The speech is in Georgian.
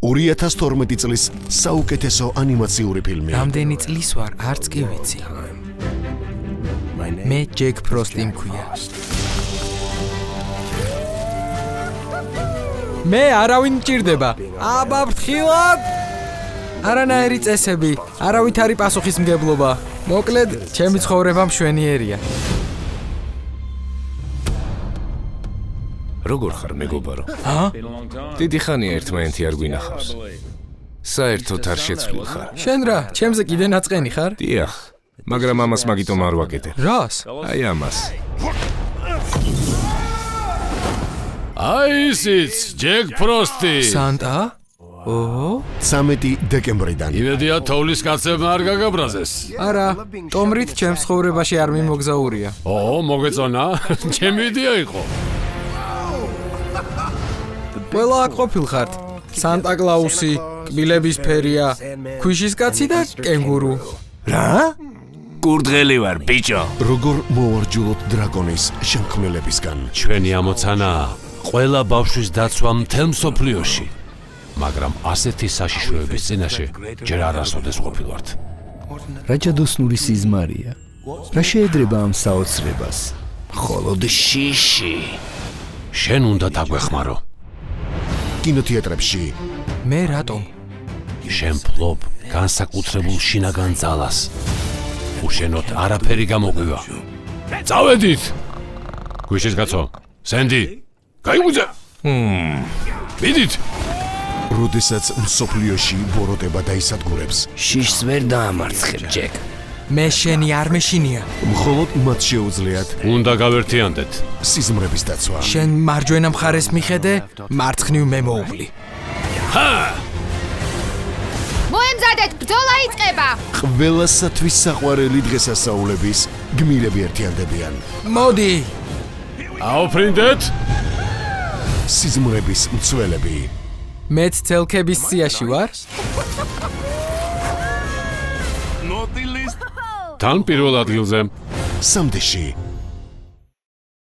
2012 წლის საუკეთესო ანიმაციური ფილმი. რამდენი წლის ვარ, არც კი ვიცი. მე ჯეკ ფროსტი მქვია. მე არავინ მჭირდება. აბა ფრთხილად! არანაირი წესები, არავითარი პასუხისმგებლობა. მოკლედ, ჩემი ცხოვრება მშვენიერია. როგორ ხარ მეგობარო? ჰა? დიდი ხანია ერთმანეთი არ გვინახავს. საერთოდ არ შეცვლილ ხარ. შენ რა, ჩემზე კიდე ნაწყენი ხარ? დიახ, მაგრამ ამას მაგიტომ არ ვაკეთებ. რას? აი ამას. აი ისიც, ჯეკ ფროსტი. სანტა? ოჰო? 13 დეკემბრიდან. იმედია თოვლის კაცებმა არ გაგაბრაზეს. არა, ტომრით ჩემს ცხოვრებაში არ მიმოგზაურია. მოგეწონა? ჩემი იდეა იყო. ყველა აქ ყოფილხართ. სანტა კლაუსი, კბილების ფერია, ქვიშის კაცი და კენგურუ. რა? კურდღელი ვარ, ბიჭო. როგორ მოვარჯულოთ დრაკონის შემქმნელებისგან. ჩვენი ამოცანაა ყველა ბავშვის დაცვა მთელ მსოფლიოში. მაგრამ ასეთი საშიშროების წინაშე ჯერ არასოდეს ყოფილვართ. რა ჯადოსნური სიზმარია. რა შეედრება ამ საოცრებას? მხოლოდ შიში. შენ უნდა დაგვეხმარო. კინოთეატრებში. მე რატომ? შენ ფლობ განსაკუთრებულ შინაგან ძალას. უშენოდ არაფერი გამოგვივა. წავედით! ქვიშის კაცო, სენდი, გაიგუძე! მიდით! როდესაც მსოფლიოში ბოროტება დაისადგურებს, შიშს ვერ დაამარცხებ, ჯეკ. მე შენი არ მეშინია. მხოლოდ მათ შეუძლიათ უნდა გავერთიანდეთ. სიზმრების დაცვა. შენ მარჯვენა მხარეს მიხედე, მარცხნივ მე მოუვლი. მოემზადეთ, ბრძოლა იწყება. ყველასათვის საყვარელი დღესასწაულების გმირები ერთიანდებიან. მოდი! აუფრინდეთ! სიზმრების მცველები. მეც ცელქების სიაში ვარ. თან პირველ ადგილზე. სამდეში